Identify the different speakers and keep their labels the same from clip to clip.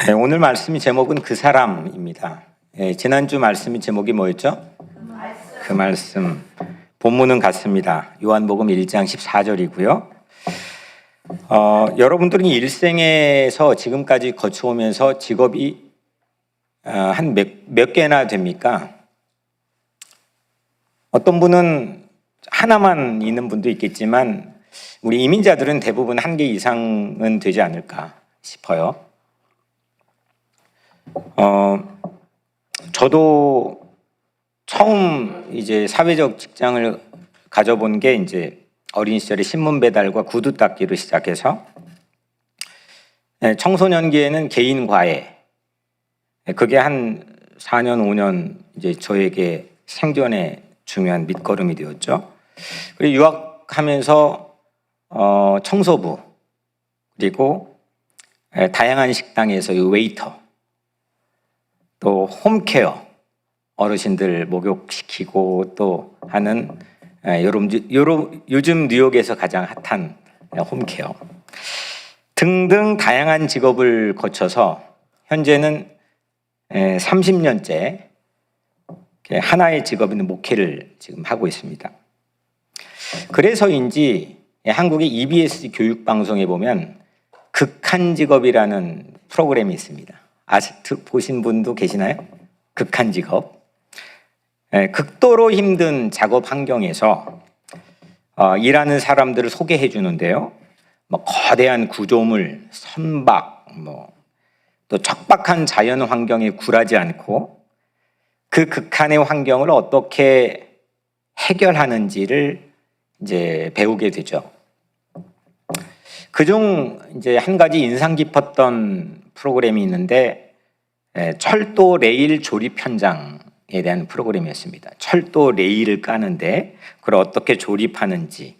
Speaker 1: 네, 오늘 말씀의 제목은 그 사람입니다. 지난주 말씀의 제목이 뭐였죠? 그 말씀. 본문은 같습니다. 요한복음 1장 14절이고요. 여러분들은 일생에서 지금까지 거쳐오면서 직업이 한 몇 개나 됩니까? 어떤 분은 하나만 있는 분도 있겠지만 우리 이민자들은 대부분 한 개 이상은 되지 않을까 싶어요. 저도 처음 이제 사회적 직장을 가져본 게 이제 어린 시절에 신문 배달과 구두 닦기로 시작해서 청소년기에는 개인 과외, 그게 한 4년 5년 이제 저에게 생존에 중요한 밑거름이 되었죠. 그리고 유학하면서 청소부, 그리고 다양한 식당에서 웨이터, 또 홈케어, 어르신들 목욕시키고 또 하는 요즘 뉴욕에서 가장 핫한 홈케어 등등 다양한 직업을 거쳐서 현재는 30년째 하나의 직업인 목회를 지금 하고 있습니다. 그래서인지 한국의 EBS 교육방송에 보면 극한 직업이라는 프로그램이 있습니다. 보신 분도 계시나요? 극한 직업. 극도로 힘든 작업 환경에서 일하는 사람들을 소개해 주는데요. 거대한 구조물, 선박, 또 척박한 자연 환경에 굴하지 않고 그 극한의 환경을 어떻게 해결하는지를 이제 배우게 되죠. 그중 이제 한 가지 인상 깊었던 프로그램이 있는데 철도 레일 조립 현장에 대한 프로그램이었습니다. 철도 레일을 까는데 그걸 어떻게 조립하는지.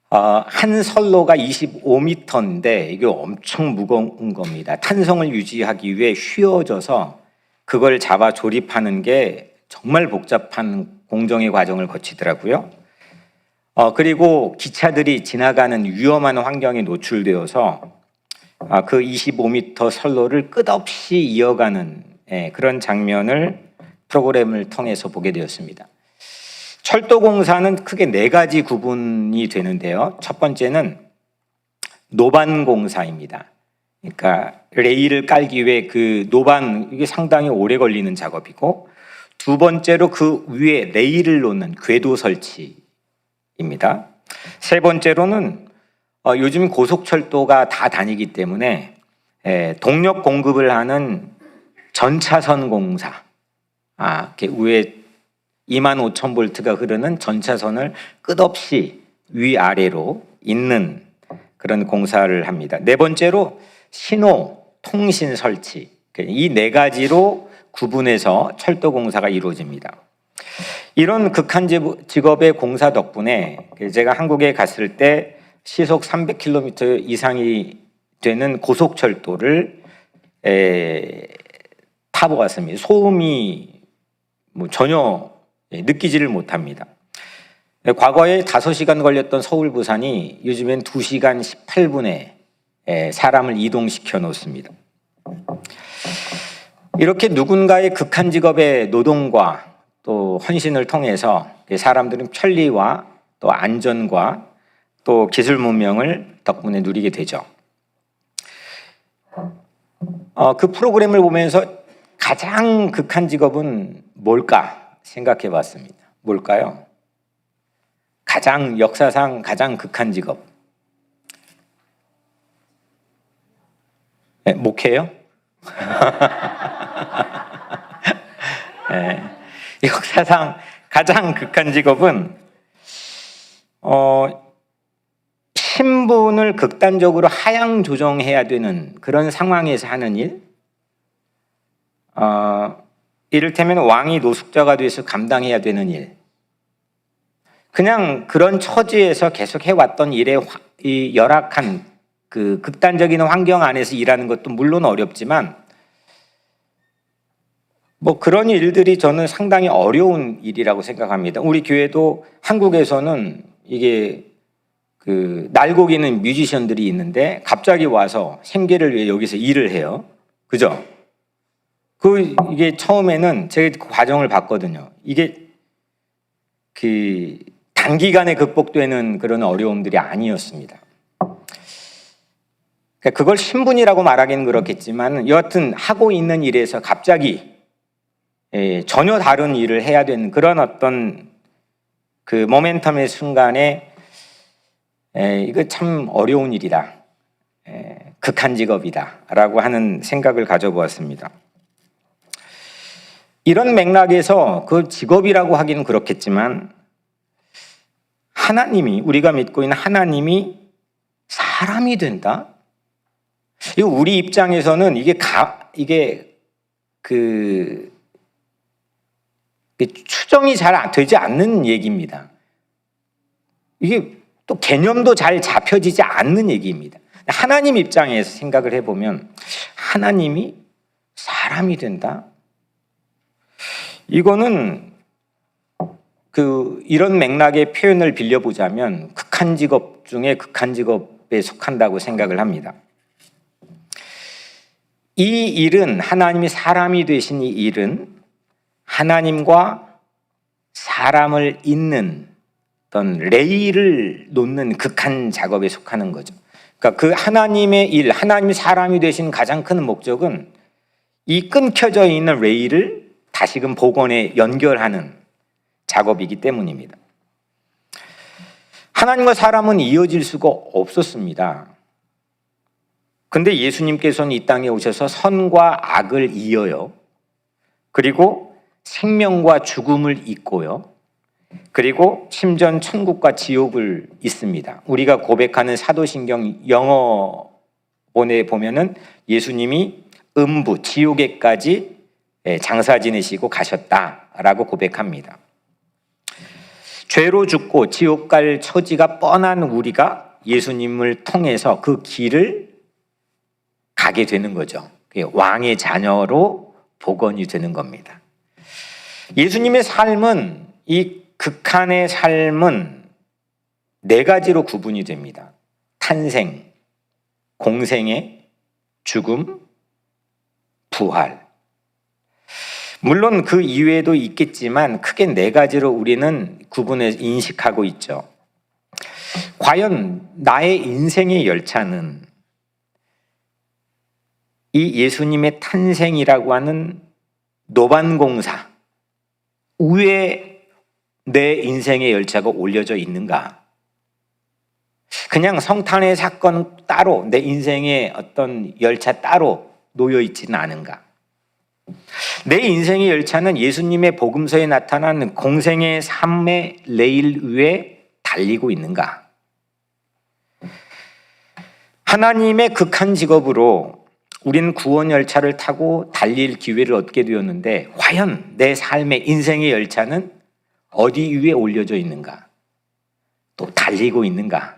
Speaker 1: 한 선로가 25m인데 이게 엄청 무거운 겁니다. 탄성을 유지하기 위해 휘어져서 그걸 잡아 조립하는 게 정말 복잡한 공정의 과정을 거치더라고요. 그리고 기차들이 지나가는 위험한 환경에 노출되어서 그 25m 선로를 끝없이 이어가는 그런 장면을 프로그램을 통해서 보게 되었습니다. 철도공사는 크게 4가지 구분이 되는데요. 첫 번째는 노반공사입니다. 그러니까 레일을 깔기 위해 그 노반, 이게 상당히 오래 걸리는 작업이고, 두 번째로 그 위에 레일을 놓는 궤도 설치입니다. 세 번째로는 요즘 고속철도가 다 다니기 때문에 동력 공급을 하는 전차선 공사, 이렇게 위에 25,000볼트가 흐르는 전차선을 끝없이 위아래로 잇는 그런 공사를 합니다. 네 번째로 신호, 통신 설치, 이 4가지로 구분해서 철도 공사가 이루어집니다. 이런 극한 직업의 공사 덕분에 제가 한국에 갔을 때 시속 300km 이상이 되는 고속철도를 타보았습니다. 소음이 전혀 느끼지를 못합니다. 과거에 5시간 걸렸던 서울 부산이 요즘엔 2시간 18분에 사람을 이동시켜 놓습니다. 이렇게 누군가의 극한 직업의 노동과 또 헌신을 통해서 사람들은 편리와 또 안전과 또 기술 문명을 덕분에 누리게 되죠. 그 프로그램을 보면서 가장 극한 직업은 뭘까 생각해 봤습니다. 뭘까요? 역사상 가장 극한 직업. 목회요? 역사상 가장 극한 직업은 신분을 극단적으로 하향 조정해야 되는 그런 상황에서 하는 일, 이를테면 왕이 노숙자가 돼서 감당해야 되는 일, 그냥 그런 처지에서 계속 해왔던 일에 이 열악한 그 극단적인 환경 안에서 일하는 것도 물론 어렵지만 그런 일들이 저는 상당히 어려운 일이라고 생각합니다. 우리 교회도 한국에서는 이게 날고기는 뮤지션들이 있는데 갑자기 와서 생계를 위해 여기서 일을 해요. 그죠? 이게 처음에는 제가 그 과정을 봤거든요. 이게 그 단기간에 극복되는 그런 어려움들이 아니었습니다. 그러니까 그걸 신분이라고 말하기는 그렇겠지만 여하튼 하고 있는 일에서 갑자기 전혀 다른 일을 해야 되는 그런 어떤 그 모멘텀의 순간에 이거 참 어려운 일이다. 극한 직업이다. 라고 하는 생각을 가져보았습니다. 이런 맥락에서 그 직업이라고 하기는 그렇겠지만 하나님이, 우리가 믿고 있는 하나님이 사람이 된다? 이거 우리 입장에서는 이게 추정이 잘 되지 않는 얘기입니다. 이게 또 개념도 잘 잡혀지지 않는 얘기입니다. 하나님 입장에서 생각을 해보면 하나님이 사람이 된다? 이거는 이런 맥락의 표현을 빌려보자면 극한 직업 중에 극한 직업에 속한다고 생각을 합니다. 이 일은, 하나님이 사람이 되신 이 일은 하나님과 사람을 잇는 어떤 레일을 놓는 극한 작업에 속하는 거죠. 그러니까 그 하나님의 일, 하나님이 사람이 되신 가장 큰 목적은 이 끊겨져 있는 레일을 다시금 복원에 연결하는 작업이기 때문입니다. 하나님과 사람은 이어질 수가 없었습니다. 근데 예수님께서는 이 땅에 오셔서 선과 악을 이어요. 그리고 생명과 죽음을 잇고요. 그리고 심지어 천국과 지옥을 잇습니다. 우리가 고백하는 사도신경 영어본에 보면은 예수님이 음부, 지옥에까지 장사 지내시고 가셨다라고 고백합니다. 죄로 죽고 지옥 갈 처지가 뻔한 우리가 예수님을 통해서 그 길을 가게 되는 거죠. 왕의 자녀로 복원이 되는 겁니다. 예수님의 삶은, 이 극한의 삶은 네 가지로 구분이 됩니다. 탄생, 공생애, 죽음, 부활. 물론 그 이외에도 있겠지만 크게 네 가지로 우리는 구분해 인식하고 있죠. 과연 나의 인생의 열차는 이 예수님의 탄생이라고 하는 노반공사 위에 내 인생의 열차가 올려져 있는가? 그냥 성탄의 사건 따로 내 인생의 어떤 열차 따로 놓여 있지는 않은가? 내 인생의 열차는 예수님의 복음서에 나타나는 공생의 삶의 레일 위에 달리고 있는가? 하나님의 극한 직업으로 우리는 구원 열차를 타고 달릴 기회를 얻게 되었는데 과연 내 삶의 인생의 열차는 어디 위에 올려져 있는가? 또 달리고 있는가?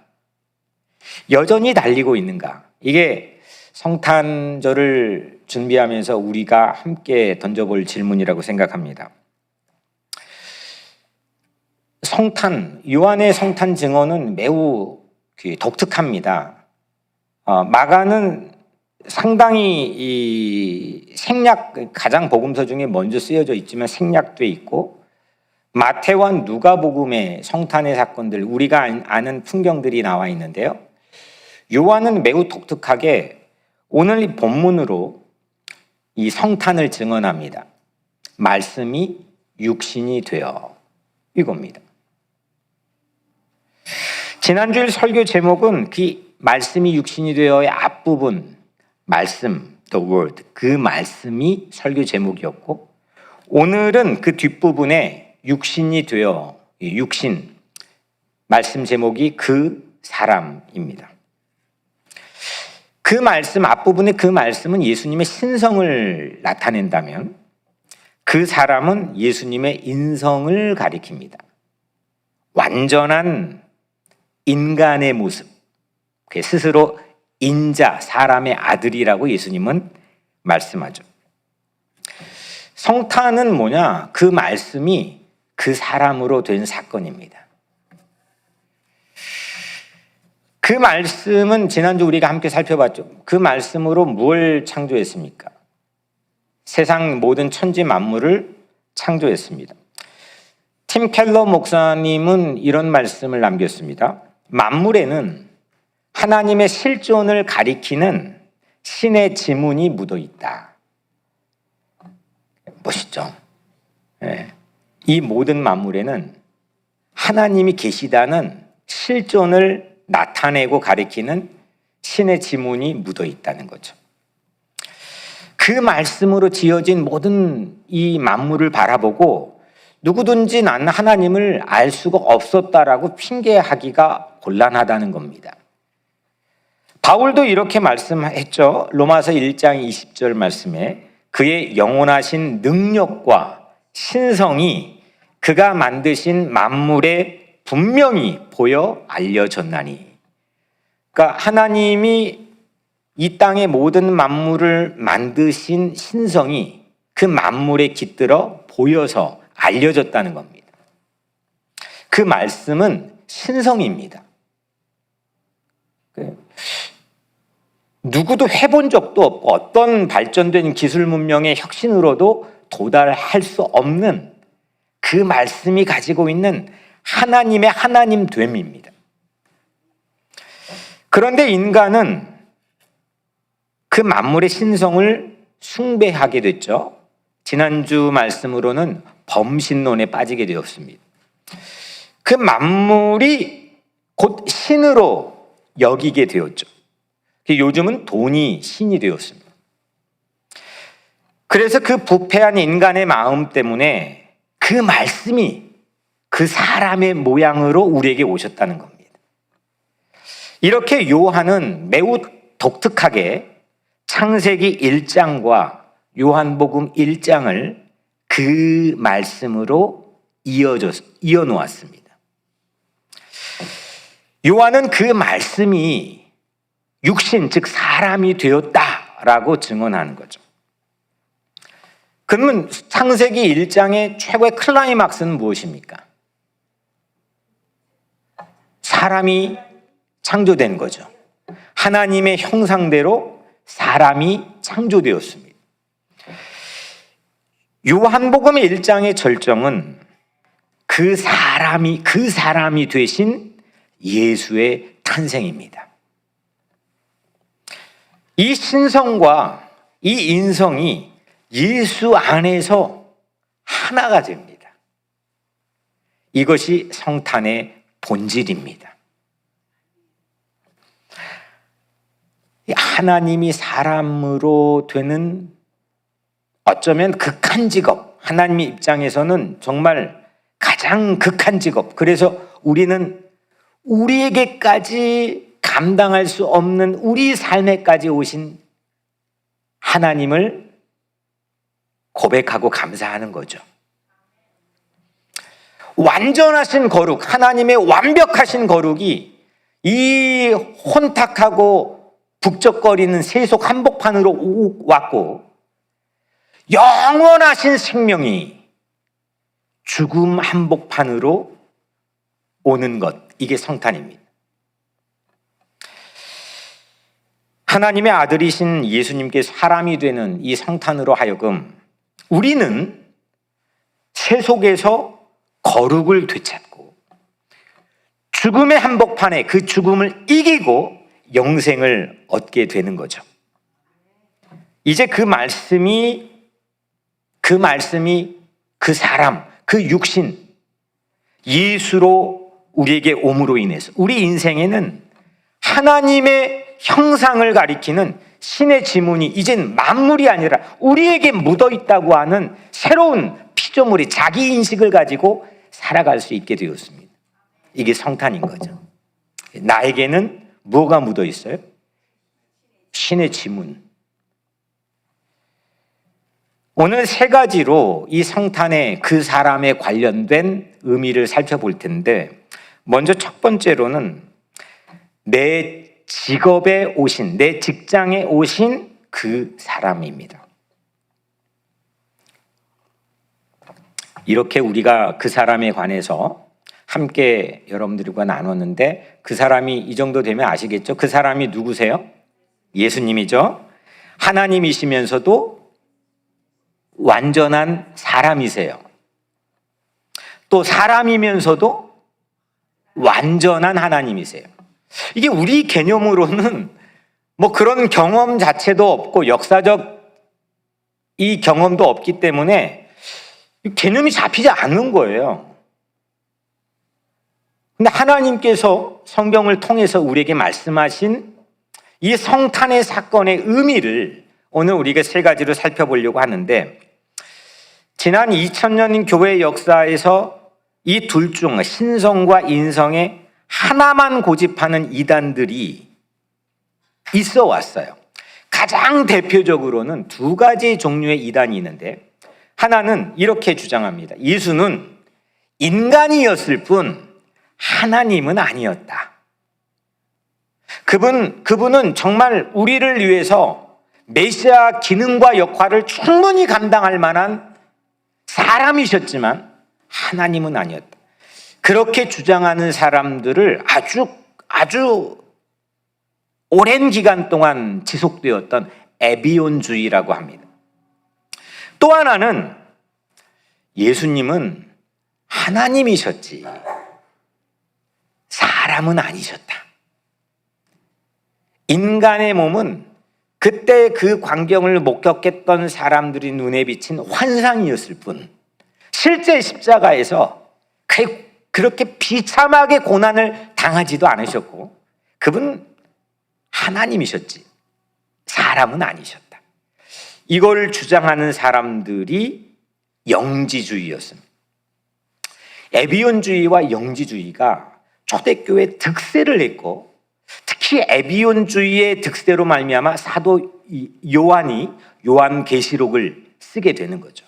Speaker 1: 여전히 달리고 있는가? 이게 성탄절을 준비하면서 우리가 함께 던져볼 질문이라고 생각합니다. 요한의 성탄 증언은 매우 독특합니다. 마가는 상당히 이 생략, 가장 복음서 중에 먼저 쓰여져 있지만 생략돼 있고, 마태와 누가복음의 성탄의 사건들, 우리가 아는 풍경들이 나와 있는데요. 요한은 매우 독특하게 오늘 이 본문으로 이 성탄을 증언합니다. 말씀이 육신이 되어, 이겁니다. 지난주일 설교 제목은 그 말씀이 육신이 되어의 앞부분, 말씀, the word, 그 말씀이 설교 제목이었고, 오늘은 그 뒷부분에 육신이 되어, 육신, 말씀 제목이 그 사람입니다. 그 말씀, 앞부분의 그 말씀은 예수님의 신성을 나타낸다면 그 사람은 예수님의 인성을 가리킵니다. 완전한 인간의 모습, 스스로 인자, 사람의 아들이라고 예수님은 말씀하죠. 성탄은 뭐냐? 그 말씀이 그 사람으로 된 사건입니다. 그 말씀은 지난주 우리가 함께 살펴봤죠. 그 말씀으로 뭘 창조했습니까? 세상 모든 천지 만물을 창조했습니다. 팀 켈러 목사님은 이런 말씀을 남겼습니다. 만물에는 하나님의 실존을 가리키는 신의 지문이 묻어 있다. 멋있죠? 네. 이 모든 만물에는 하나님이 계시다는 실존을 나타내고 가리키는 신의 지문이 묻어 있다는 거죠. 그 말씀으로 지어진 모든 이 만물을 바라보고 누구든지 나는 하나님을 알 수가 없었다라고 핑계하기가 곤란하다는 겁니다. 바울도 이렇게 말씀했죠. 로마서 1장 20절 말씀에 그의 영원하신 능력과 신성이 그가 만드신 만물에 분명히 보여 알려졌나니. 그러니까 하나님이 이 땅의 모든 만물을 만드신 신성이 그 만물에 깃들어 보여서 알려졌다는 겁니다. 그 말씀은 신성입니다. 누구도 해본 적도 없고 어떤 발전된 기술 문명의 혁신으로도 도달할 수 없는 그 말씀이 가지고 있는 하나님의 하나님됨입니다. 그런데 인간은 그 만물의 신성을 숭배하게 됐죠. 지난주 말씀으로는 범신론에 빠지게 되었습니다. 그 만물이 곧 신으로 여기게 되었죠. 요즘은 돈이 신이 되었습니다. 그래서 그 부패한 인간의 마음 때문에 그 말씀이 그 사람의 모양으로 우리에게 오셨다는 겁니다. 이렇게 요한은 매우 독특하게 창세기 1장과 요한복음 1장을 그 말씀으로 이어놓았습니다. 요한은 그 말씀이 육신, 즉 사람이 되었다라고 증언하는 거죠. 그러면 창세기 1장의 최고의 클라이막스는 무엇입니까? 사람이 창조된 거죠. 하나님의 형상대로 사람이 창조되었습니다. 요한복음 1장의 절정은 그 사람이 되신 예수의 탄생입니다. 이 신성과 이 인성이 예수 안에서 하나가 됩니다. 이것이 성탄의 본질입니다. 하나님이 사람으로 되는 어쩌면 극한 직업, 하나님의 입장에서는 정말 가장 극한 직업. 그래서 우리는 우리에게까지 감당할 수 없는 우리 삶에까지 오신 하나님을 고백하고 감사하는 거죠. 완전하신 거룩, 하나님의 완벽하신 거룩이 이 혼탁하고 북적거리는 세속 한복판으로 왔고, 영원하신 생명이 죽음 한복판으로 오는 것, 이게 성탄입니다. 하나님의 아들이신 예수님께 사람이 되는 이 성탄으로 하여금 우리는 세속에서 거룩을 되찾고 죽음의 한복판에 그 죽음을 이기고 영생을 얻게 되는 거죠. 이제 그 말씀이 그 사람, 그 육신 예수로 우리에게 옴으로 인해서 우리 인생에는 하나님의 형상을 가리키는 신의 지문이 이젠 만물이 아니라 우리에게 묻어 있다고 하는 새로운 피조물이 자기 인식을 가지고 살아갈 수 있게 되었습니다. 이게 성탄인 거죠. 나에게는 뭐가 묻어 있어요? 신의 지문. 오늘 세 가지로 이 성탄의 그 사람에 관련된 의미를 살펴볼 텐데, 먼저 첫 번째로는 내 직업에 오신, 내 직장에 오신 그 사람입니다. 이렇게 우리가 그 사람에 관해서 함께 여러분들과 나눴는데, 그 사람이 이 정도 되면 아시겠죠? 그 사람이 누구세요? 예수님이죠. 하나님이시면서도 완전한 사람이세요. 또 사람이면서도 완전한 하나님이세요. 이게 우리 개념으로는 뭐 그런 경험 자체도 없고 역사적 이 경험도 없기 때문에 개념이 잡히지 않는 거예요. 근데 하나님께서 성경을 통해서 우리에게 말씀하신 이 성탄의 사건의 의미를 오늘 우리가 세 가지로 살펴보려고 하는데, 지난 2000년 교회 역사에서 이 둘 중 신성과 인성의 하나만 고집하는 이단들이 있어 왔어요. 가장 대표적으로는 두 가지 종류의 이단이 있는데, 하나는 이렇게 주장합니다. 예수는 인간이었을 뿐 하나님은 아니었다. 그분은 정말 우리를 위해서 메시아 기능과 역할을 충분히 감당할 만한 사람이셨지만 하나님은 아니었다. 그렇게 주장하는 사람들을 아주 오랜 기간 동안 지속되었던 에비온주의라고 합니다. 또 하나는 예수님은 하나님이셨지 사람은 아니셨다. 인간의 몸은 그때 그 광경을 목격했던 사람들이 눈에 비친 환상이었을 뿐 실제 십자가에서 그렇게 비참하게 고난을 당하지도 않으셨고 그분 하나님이셨지 사람은 아니셨다. 이걸 주장하는 사람들이 영지주의였습니다. 에비온주의와 영지주의가 초대교회에 득세를 했고 특히 에비온주의의 득세로 말미암아 사도 요한이 요한계시록을 쓰게 되는 거죠.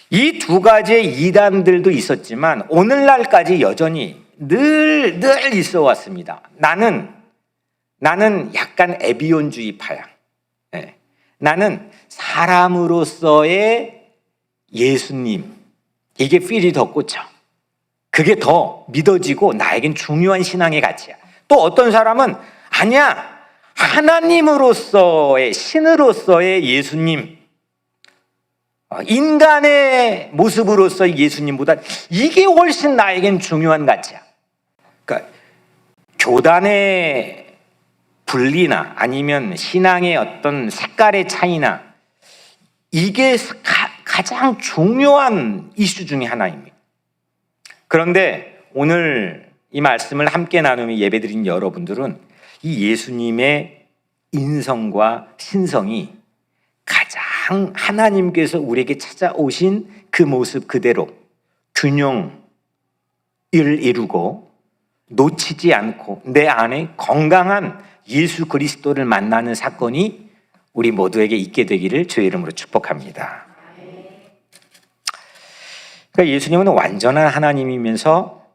Speaker 1: 이 두 가지의 이단들도 있었지만 오늘날까지 여전히 늘 있어 왔습니다. 나는 약간 에비온주의파야. 네. 나는 사람으로서의 예수님, 이게 필이 더 꽂혀. 그게 더 믿어지고 나에겐 중요한 신앙의 가치야. 또 어떤 사람은 아니야, 하나님으로서의 신으로서의 예수님, 인간의 모습으로서의 예수님보다 이게 훨씬 나에겐 중요한 가치야. 그러니까 교단의 분리나 아니면 신앙의 어떤 색깔의 차이나 이게 가장 중요한 이슈 중에 하나입니다. 그런데 오늘 이 말씀을 함께 나누며 예배드린 여러분들은 이 예수님의 인성과 신성이 가장 하나님께서 우리에게 찾아오신 그 모습 그대로 균형을 이루고 놓치지 않고 내 안에 건강한 예수 그리스도를 만나는 사건이 우리 모두에게 있게 되기를 주의 이름으로 축복합니다. 그러니까 예수님은 완전한 하나님이면서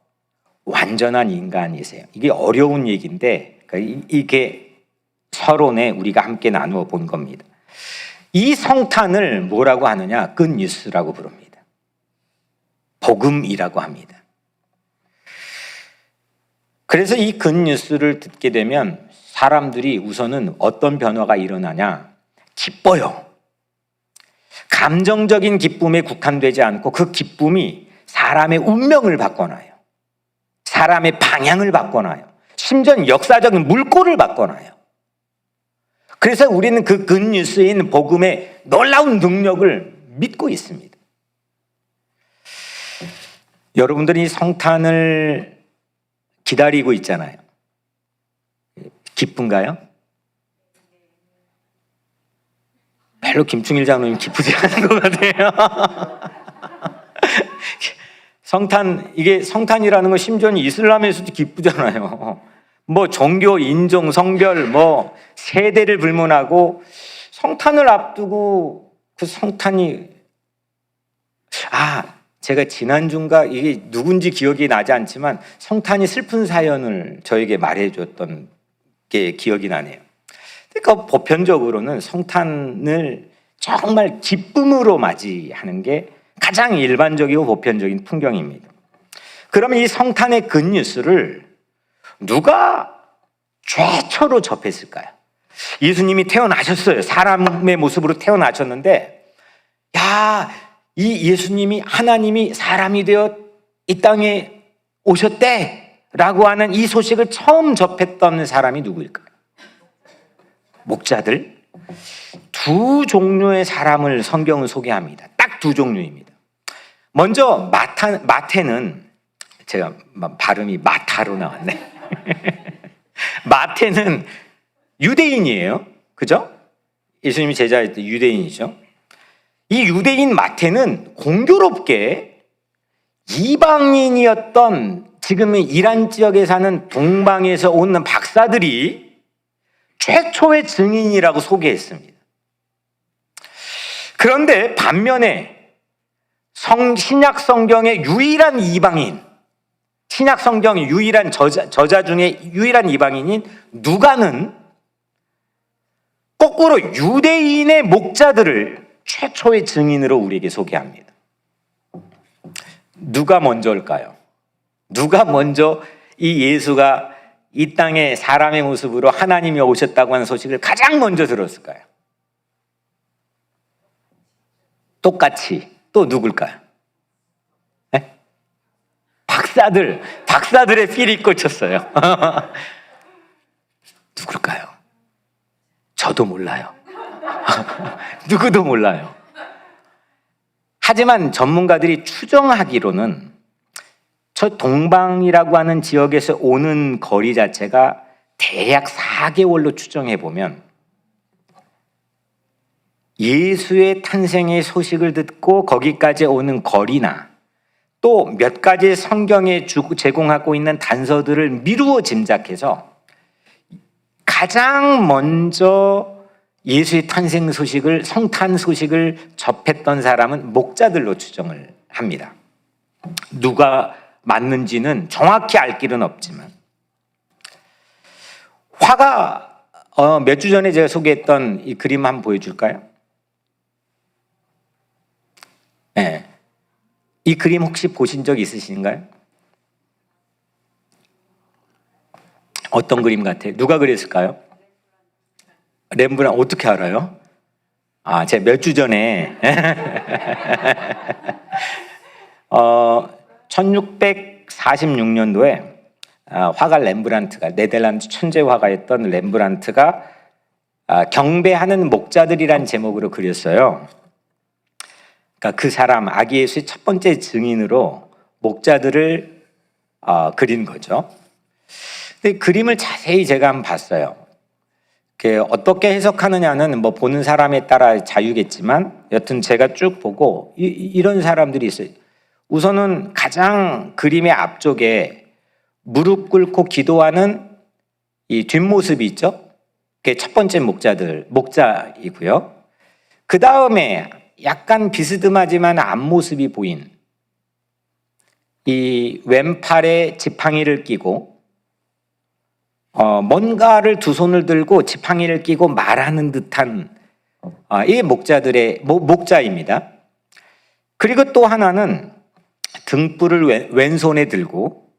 Speaker 1: 완전한 인간이세요. 이게 어려운 얘기인데 이게 서론에 우리가 함께 나누어 본 겁니다. 이 성탄을 뭐라고 하느냐? 굿뉴스라고 부릅니다. 복음이라고 합니다. 그래서 이 굿뉴스를 듣게 되면 사람들이 우선은 어떤 변화가 일어나냐? 기뻐요. 감정적인 기쁨에 국한되지 않고 그 기쁨이 사람의 운명을 바꿔놔요. 사람의 방향을 바꿔놔요. 심지어 역사적인 물꼬를 바꿔놔요. 그래서 우리는 그 굿뉴스인 복음의 놀라운 능력을 믿고 있습니다. 여러분들이 성탄을 기다리고 있잖아요. 기쁜가요? 별로 김충일 장로님 기쁘지 않은 것 같아요. 이게 성탄이라는 건 심지어 이슬람에서도 기쁘잖아요. 뭐 종교, 인종, 성별, 뭐 세대를 불문하고 성탄을 앞두고 그 성탄이 제가 지난주인가 이게 누군지 기억이 나지 않지만 성탄이 슬픈 사연을 저에게 말해줬던 게 기억이 나네요. 그러니까 보편적으로는 성탄을 정말 기쁨으로 맞이하는 게 가장 일반적이고 보편적인 풍경입니다. 그러면 이 성탄의 굿뉴스를 누가 최초로 접했을까요? 예수님이 태어나셨어요. 사람의 모습으로 태어나셨는데, 야, 이 예수님이 하나님이 사람이 되어 이 땅에 오셨대 라고 하는 이 소식을 처음 접했던 사람이 누구일까요? 목자들. 두 종류의 사람을 성경은 소개합니다. 딱 두 종류입니다. 먼저 마태는, 제가 발음이 마타로 나왔네. 마태는 유대인이에요. 그죠? 예수님이 제자일 때 유대인이죠. 이 유대인 마태는 공교롭게 이방인이었던 지금의 이란 지역에 사는 동방에서 오는 박사들이 최초의 증인이라고 소개했습니다. 그런데 반면에 신약 성경의 유일한 이방인, 신약 성경의 유일한 저자 중에 유일한 이방인인 누가는 거꾸로 유대인의 목자들을 최초의 증인으로 우리에게 소개합니다. 누가 먼저일까요? 누가 먼저 이 예수가 이 땅에 사람의 모습으로 하나님이 오셨다고 하는 소식을 가장 먼저 들었을까요? 똑같이 또 누굴까요? 네? 박사들의 필이 꽂혔어요. 누굴까요? 저도 몰라요. 누구도 몰라요. 하지만 전문가들이 추정하기로는 저 동방이라고 하는 지역에서 오는 거리 자체가 대략 4개월로 추정해 보면 예수의 탄생의 소식을 듣고 거기까지 오는 거리나 또 몇 가지 성경에 제공하고 있는 단서들을 미루어 짐작해서 가장 먼저 예수의 탄생 소식을, 성탄 소식을 접했던 사람은 목자들로 추정을 합니다. 누가 맞는지는 정확히 알 길은 없지만, 화가 몇 주 전에 제가 소개했던 이 그림 한번 보여줄까요? 네. 이 그림 혹시 보신 적 있으신가요? 어떤 그림 같아요? 누가 그렸을까요? 렘브란트. 어떻게 알아요? 제가 몇 주 전에 1646년도에 화가 렘브란트가, 네덜란드 천재 화가였던 렘브란트가 경배하는 목자들이란 제목으로 그렸어요. 그러니까 그 사람, 아기 예수의 첫 번째 증인으로 목자들을 그린 거죠. 근데 그림을 자세히 제가 한번 봤어요. 어떻게 해석하느냐는 뭐 보는 사람에 따라 자유겠지만, 여튼 제가 쭉 보고 이런 사람들이 있어요. 우선은 가장 그림의 앞쪽에 무릎 꿇고 기도하는 이 뒷모습이 있죠. 그게 첫 번째 목자이고요. 그 다음에 약간 비스듬하지만 앞모습이 보인 이 왼팔에 지팡이를 끼고 뭔가를 두 손을 들고 지팡이를 끼고 말하는 듯한 이 목자입니다. 그리고 또 하나는 등불을 왼손에 들고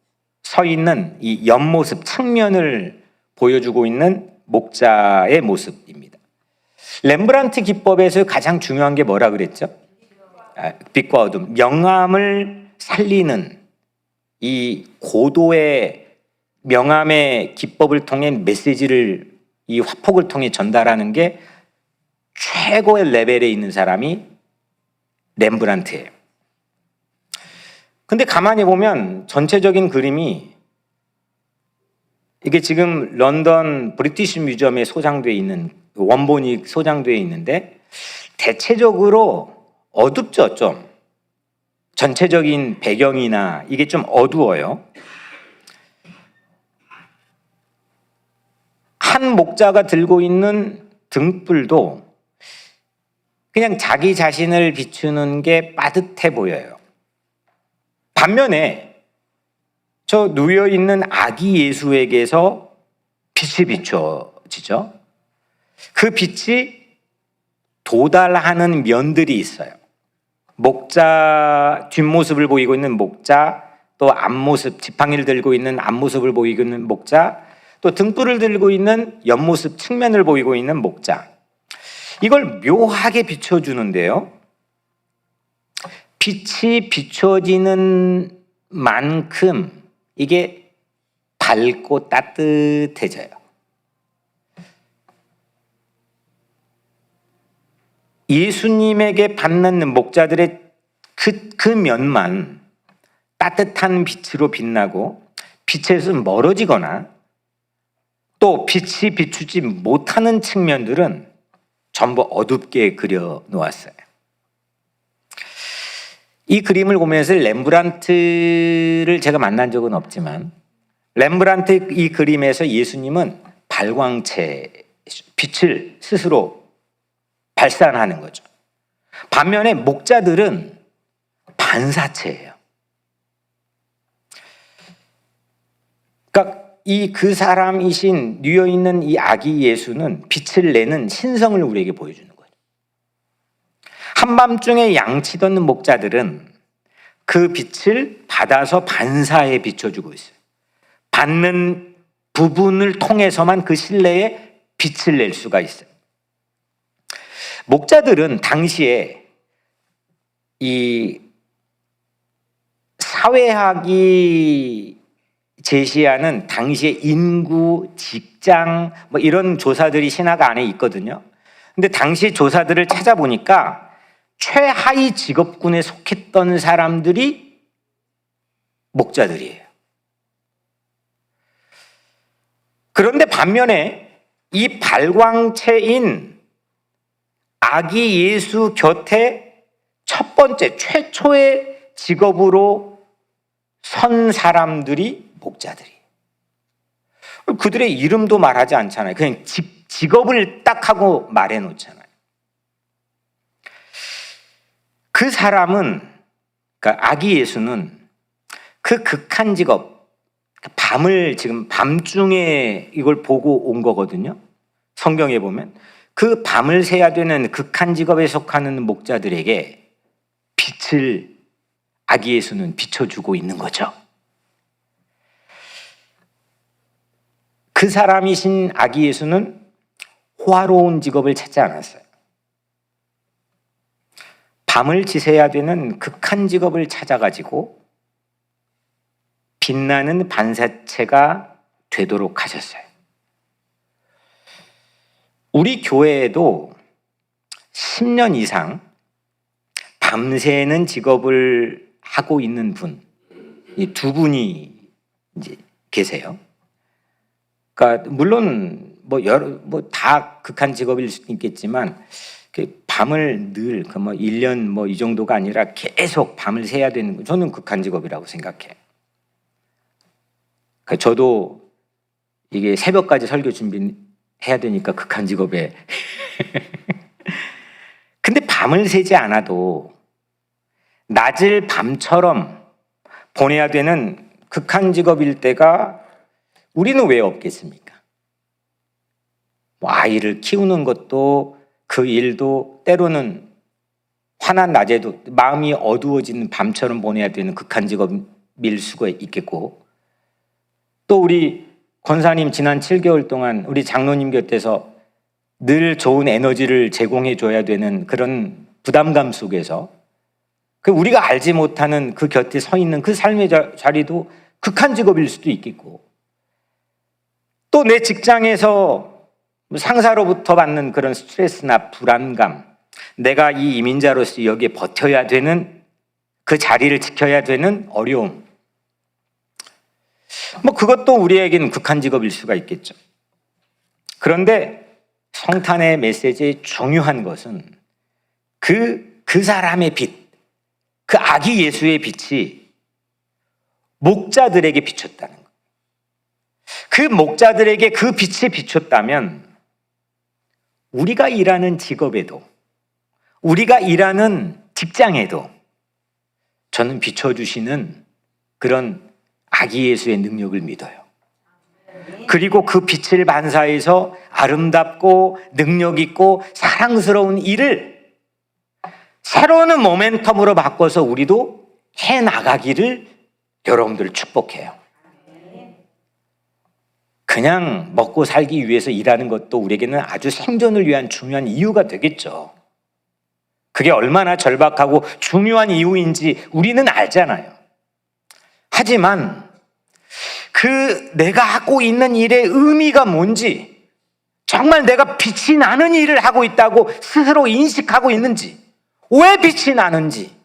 Speaker 1: 서 있는 이 옆모습, 측면을 보여주고 있는 목자의 모습입니다. 렘브란트 기법에서 가장 중요한 게 뭐라 그랬죠? 빛과 어둠, 명암을 살리는 이 고도의 명암의 기법을 통해 메시지를 이 화폭을 통해 전달하는 게 최고의 레벨에 있는 사람이 렘브란트예요. 근데 가만히 보면 전체적인 그림이, 이게 지금 런던 브리티시 뮤지엄에 소장되어 있는, 원본이 소장되어 있는데 대체적으로 어둡죠. 좀 전체적인 배경이나 이게 좀 어두워요. 한 목자가 들고 있는 등불도 그냥 자기 자신을 비추는 게 빠듯해 보여요. 반면에 저 누워 있는 아기 예수에게서 빛이 비춰지죠. 그 빛이 도달하는 면들이 있어요. 목자 뒷모습을 보이고 있는 목자, 또 앞모습, 지팡이를 들고 있는 앞모습을 보이고 있는 목자, 또 등불을 들고 있는 옆모습 측면을 보이고 있는 목자, 이걸 묘하게 비춰주는데요. 빛이 비춰지는 만큼 이게 밝고 따뜻해져요. 예수님에게 받는 목자들의 그 면만 따뜻한 빛으로 빛나고, 빛에서 멀어지거나 또 빛이 비추지 못하는 측면들은 전부 어둡게 그려 놓았어요. 이 그림을 보면서 렘브란트를 제가 만난 적은 없지만, 렘브란트 이 그림에서 예수님은 발광체, 빛을 스스로 발산하는 거죠. 반면에 목자들은 반사체예요. 그러니까 그 사람이신 뉘어 있는 이 아기 예수는 빛을 내는 신성을 우리에게 보여주는 거예요. 한밤중에 양치던 목자들은 그 빛을 받아서 반사에 비춰주고 있어요. 받는 부분을 통해서만 그 실내에 빛을 낼 수가 있어요. 목자들은 당시에 이 사회학이 제시하는 당시의 인구, 직장 뭐 이런 조사들이 신학 안에 있거든요. 근데 당시 조사들을 찾아보니까 최하위 직업군에 속했던 사람들이 목자들이에요. 그런데 반면에 이 발광체인 아기 예수 곁에 첫 번째 최초의 직업으로 선 사람들이 목자들이에요. 그들의 이름도 말하지 않잖아요. 그냥 직업을 딱 하고 말해 놓잖아요. 그 사람은, 그러니까 아기 예수는 그 극한 직업, 밤을 지금 밤중에 이걸 보고 온 거거든요. 성경에 보면 그 밤을 새야 되는 극한 직업에 속하는 목자들에게 빛을 아기 예수는 비춰주고 있는 거죠. 그 사람이신 아기 예수는 호화로운 직업을 찾지 않았어요. 밤을 지새야 되는 극한 직업을 찾아가지고 빛나는 반사체가 되도록 하셨어요. 우리 교회에도 10년 이상 밤새는 직업을 하고 있는 분, 이 두 분이 이제 계세요. 그러니까 물론 다 극한 직업일 수도 있겠지만, 밤을 늘 1년 이 정도가 아니라 계속 밤을 새야 되는 거, 저는 극한 직업이라고 생각해요. 그러니까 저도 이게 새벽까지 설교 준비해야 되니까 극한 직업에 근데 밤을 새지 않아도 낮을 밤처럼 보내야 되는 극한 직업일 때가 우리는 왜 없겠습니까? 아이를 키우는 것도, 그 일도 때로는 환한 낮에도 마음이 어두워지는 밤처럼 보내야 되는 극한 직업일 수가 있겠고, 또 우리 권사님 지난 7개월 동안 우리 장로님 곁에서 늘 좋은 에너지를 제공해 줘야 되는 그런 부담감 속에서 우리가 알지 못하는 그 곁에 서 있는 그 삶의 자리도 극한 직업일 수도 있겠고, 또 내 직장에서 상사로부터 받는 그런 스트레스나 불안감, 내가 이 이민자로서 여기에 버텨야 되는, 그 자리를 지켜야 되는 어려움, 그것도 우리에게는 극한 직업일 수가 있겠죠. 그런데 성탄의 메시지의 중요한 것은 그 사람의 빛, 그 아기 예수의 빛이 목자들에게 비쳤다는 것. 그 목자들에게 그 빛이 비쳤다면 우리가 일하는 직업에도, 우리가 일하는 직장에도 저는 비춰주시는 그런 아기 예수의 능력을 믿어요. 그리고 그 빛을 반사해서 아름답고 능력 있고 사랑스러운 일을 새로운 모멘텀으로 바꿔서 우리도 해나가기를 여러분들 축복해요. 그냥 먹고 살기 위해서 일하는 것도 우리에게는 아주 생존을 위한 중요한 이유가 되겠죠. 그게 얼마나 절박하고 중요한 이유인지 우리는 알잖아요. 하지만 그 내가 하고 있는 일의 의미가 뭔지, 정말 내가 빛이 나는 일을 하고 있다고 스스로 인식하고 있는지, 왜 빛이 나는지,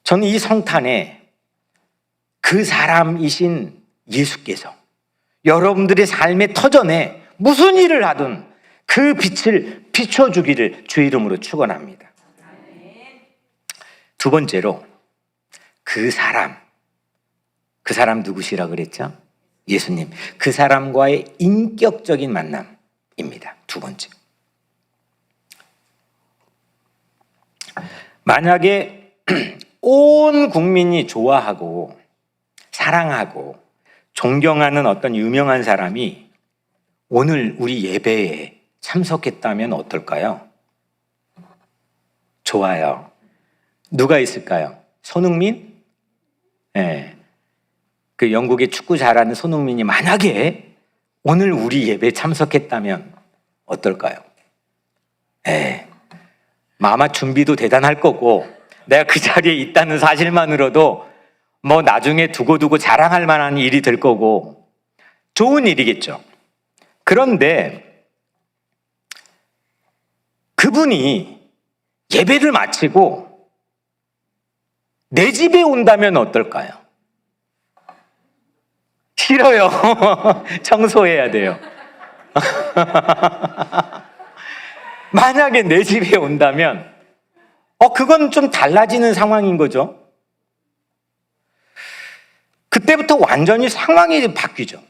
Speaker 1: 저는 이 성탄에 그 사람이신 예수께서 여러분들의 삶의 터전에 무슨 일을 하든 그 빛을 비춰주기를 주의 이름으로 축원합니다. 두 번째로 그 사람 누구시라 그랬죠? 예수님. 그 사람과의 인격적인 만남입니다. 두 번째. 만약에 온 국민이 좋아하고 사랑하고 존경하는 어떤 유명한 사람이 오늘 우리 예배에 참석했다면 어떨까요? 좋아요. 누가 있을까요? 손흥민? 네. 그 영국의 축구 잘하는 손흥민이 만약에 오늘 우리 예배에 참석했다면 어떨까요? 네. 아마 준비도 대단할 거고 내가 그 자리에 있다는 사실만으로도 뭐 나중에 두고두고 자랑할 만한 일이 될 거고 좋은 일이겠죠. 그런데 그분이 예배를 마치고 내 집에 온다면 어떨까요? 싫어요. 청소해야 돼요. 만약에 내 집에 온다면 그건 좀 달라지는 상황인 거죠. 그때부터 완전히 상황이 바뀌죠.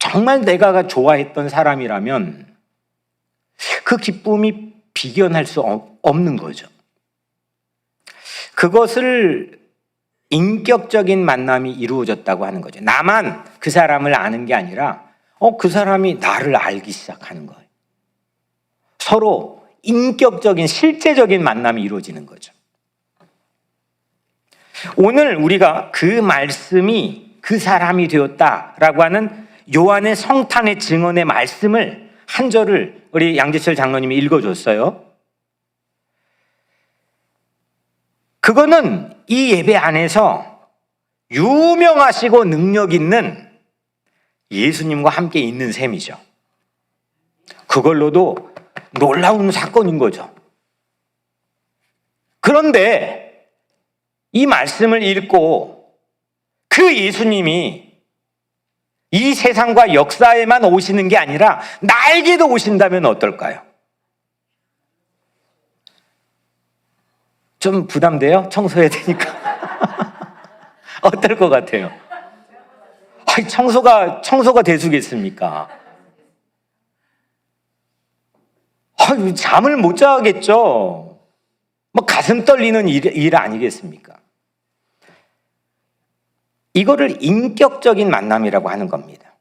Speaker 1: 정말 내가 좋아했던 사람이라면 그 기쁨이 비견할 수 없는 거죠. 그것을 인격적인 만남이 이루어졌다고 하는 거죠. 나만 그 사람을 아는 게 아니라 그 사람이 나를 알기 시작하는 거예요. 서로 인격적인 실제적인 만남이 이루어지는 거죠. 오늘 우리가 그 말씀이 그 사람이 되었다라고 하는 요한의 성탄의 증언의 말씀을 한 절을 우리 양재철 장로님이 읽어줬어요. 그거는 이 예배 안에서 유명하시고 능력 있는 예수님과 함께 있는 셈이죠. 그걸로도 놀라운 사건인 거죠. 그런데 이 말씀을 읽고 그 예수님이 이 세상과 역사에만 오시는 게 아니라 나에게도 오신다면 어떨까요? 좀 부담돼요? 청소해야 되니까. 어떨 것 같아요? 청소가 대수겠습니까? 잠을 못 자겠죠. 가슴 떨리는 일 아니겠습니까? 이거를 인격적인 만남이라고 하는 겁니다.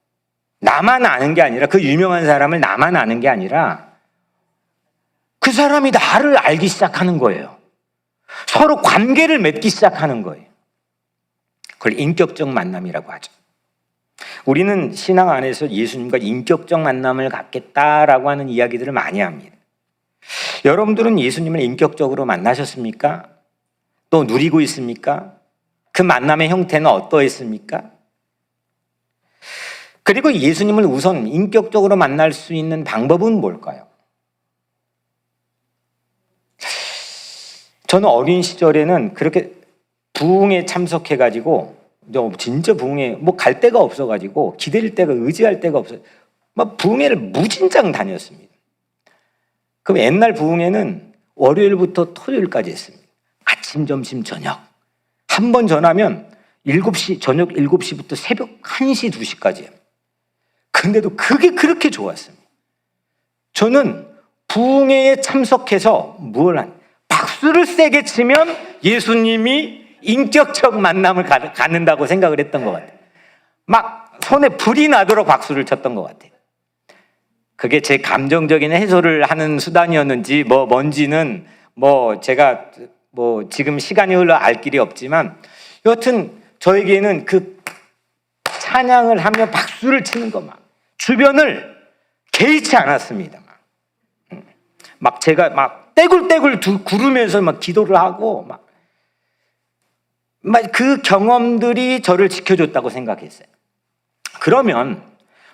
Speaker 1: 나만 아는 게 아니라, 그 유명한 사람을 나만 아는 게 아니라 그 사람이 나를 알기 시작하는 거예요. 서로 관계를 맺기 시작하는 거예요. 그걸 인격적 만남이라고 하죠. 우리는 신앙 안에서 예수님과 인격적 만남을 갖겠다라고 하는 이야기들을 많이 합니다. 여러분들은 예수님을 인격적으로 만나셨습니까? 또 누리고 있습니까? 그 만남의 형태는 어떠했습니까? 그리고 예수님을 우선 인격적으로 만날 수 있는 방법은 뭘까요? 저는 어린 시절에는 그렇게 부흥에 참석해가지고 진짜 부흥회 갈 데가 없어가지고 기댈 데가 의지할 데가 없어요. 부흥회를 무진장 다녔습니다. 그럼 옛날 부흥회는 월요일부터 토요일까지 했습니다. 아침, 점심, 저녁. 한 번 전하면 7시, 저녁 7시부터 새벽 1시, 2시까지예요. 근데도 그게 그렇게 좋았습니다. 저는 부흥회에 참석해서 박수를 세게 치면 예수님이 인격적 만남을 갖는다고 생각을 했던 것 같아요. 손에 불이 나도록 박수를 쳤던 것 같아요. 그게 제 감정적인 해소를 하는 수단이었는지 뭔지는 제가 지금 시간이 흘러 알 길이 없지만 여하튼 저에게는 그 찬양을 하며 박수를 치는 거 막 주변을 개의치 않았습니다. 막 제가 막 떼굴떼굴 구르면서 막 기도를 하고 막 그 경험들이 저를 지켜줬다고 생각했어요. 그러면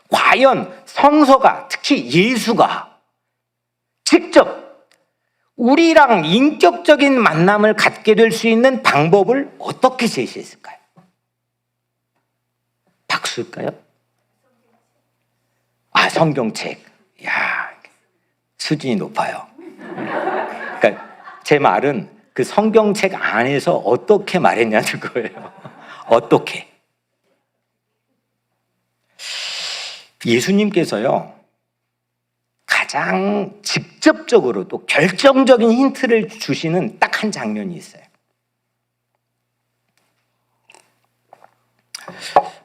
Speaker 1: 과연 성서가, 특히 예수가 직접 우리랑 인격적인 만남을 갖게 될 수 있는 방법을 어떻게 제시했을까요? 박수일까요? 성경책. 야, 수준이 높아요. 그러니까 제 말은 그 성경책 안에서 어떻게 말했냐는 거예요. 어떻게? 예수님께서요, 가장 직접적으로 또 결정적인 힌트를 주시는 딱 한 장면이 있어요.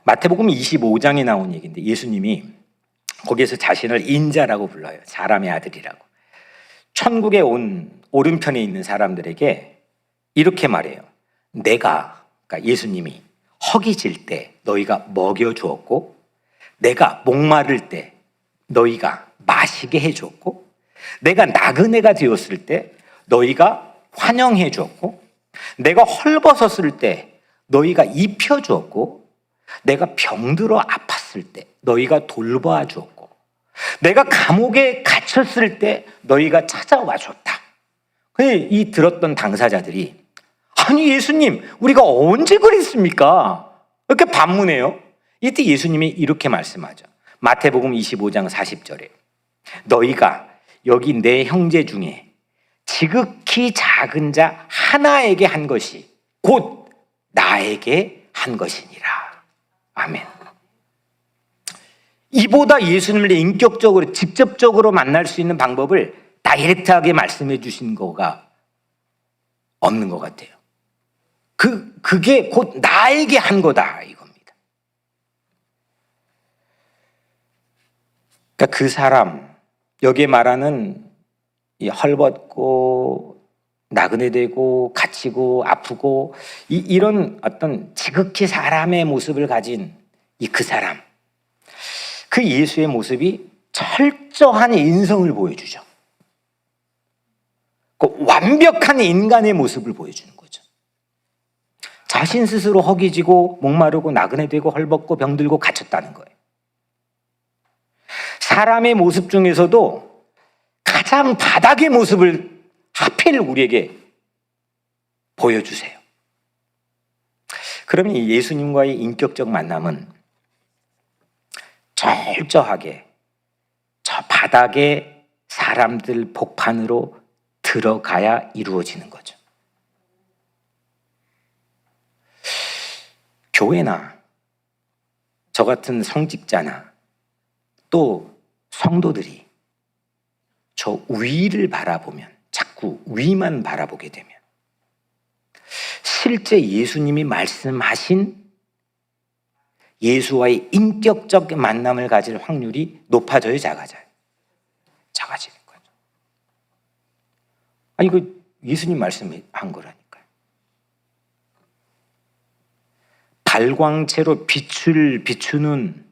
Speaker 1: 마태복음 25장에 나온 얘기인데 예수님이 거기에서 자신을 인자라고 불러요. 사람의 아들이라고. 천국에 온 오른편에 있는 사람들에게 이렇게 말해요. 내가, 그러니까 예수님이 허기질 때 너희가 먹여주었고, 내가 목마를 때 너희가 마시게 해주었고, 내가 나그네가 되었을 때 너희가 환영해 주었고, 내가 헐벗었을 때 너희가 입혀주었고, 내가 병들어 아팠을 때 너희가 돌보아 주었고, 내가 감옥에 갇혔을 때 너희가 찾아와 줬다. 이 들었던 당사자들이 아니 예수님 우리가 언제 그랬습니까? 이렇게 반문해요. 이때 예수님이 이렇게 말씀하죠. 마태복음 25장 40절에 너희가 여기 내 형제 중에 지극히 작은 자 하나에게 한 것이 곧 나에게 한 것이니라. 아멘. 이보다 예수님을 인격적으로 직접적으로 만날 수 있는 방법을 다이렉트하게 말씀해 주신 거가 없는 것 같아요. 그게 곧 나에게 한 거다 이겁니다. 그러니까 그 사람, 여기에 말하는 이 헐벗고 나그네 되고 갇히고 아프고 이런 어떤 지극히 사람의 모습을 가진 그 사람, 그 예수의 모습이 철저한 인성을 보여주죠. 그 완벽한 인간의 모습을 보여주는 거죠. 자신 스스로 허기지고 목마르고 나그네 되고 헐벗고 병들고 갇혔다는 거예요. 사람의 모습 중에서도 가장 바닥의 모습을 하필 우리에게 보여주세요. 그러면 예수님과의 인격적 만남은 철저하게 저 바닥의 사람들 복판으로 들어가야 이루어지는 거죠. 교회나 저 같은 성직자나 또 성도들이 저 위를 바라보면, 자꾸 위만 바라보게 되면 실제 예수님이 말씀하신 예수와의 인격적 만남을 가질 확률이 높아져요, 작아져요? 작아지는 거죠. 이거 예수님 말씀한 거라니까요. 발광체로 빛을 비추는